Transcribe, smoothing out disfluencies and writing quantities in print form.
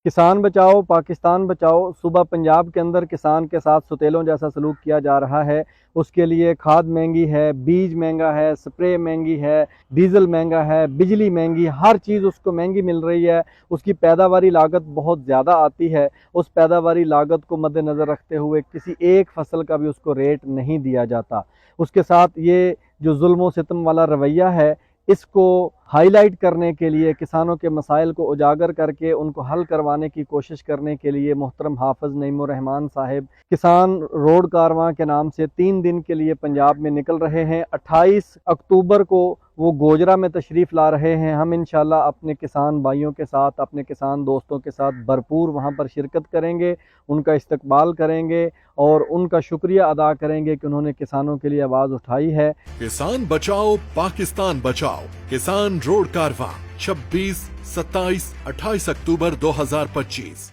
किसान बचाओ पाकिस्तान बचाओ। सुबह पंजाब के अंदर किसान के साथ सुतेलों जैसा सलूक किया जा रहा है। उसके लिए खाद महंगी है, बीज महंगा है, स्प्रे महंगी है, डीजल महंगा है, बिजली महंगी, हर चीज़ उसको महंगी मिल रही है। उसकी पैदावारी लागत बहुत ज़्यादा आती है। उस पैदावारी लागत को मद्देनज़र रखते हुए किसी एक फसल का भी उसको रेट नहीं दिया जाता। उसके साथ ये जो जुल्म व सितम वाला रवैया है, इसको हाईलाइट करने के लिए, किसानों के मसाइल को उजागर करके उनको हल करवाने की कोशिश करने के लिए मोहतरम हाफिज़ नईमुर रहमान साहिब किसान रोड कारवां के नाम से 3 दिन के लिए पंजाब में निकल रहे हैं। 28 अक्टूबर को वो गोजरा में तशरीफ़ ला रहे हैं। हम इंशाल्लाह अपने किसान भाइयों के साथ, अपने किसान दोस्तों के साथ भरपूर वहाँ पर शिरकत करेंगे, उनका इस्तकबाल करेंगे और उनका शुक्रिया अदा करेंगे कि उन्होंने किसानों के लिए आवाज़ उठाई है। किसान बचाओ पाकिस्तान बचाओ, किसान रोड कारवां 26, 27, 28 अक्टूबर 2025।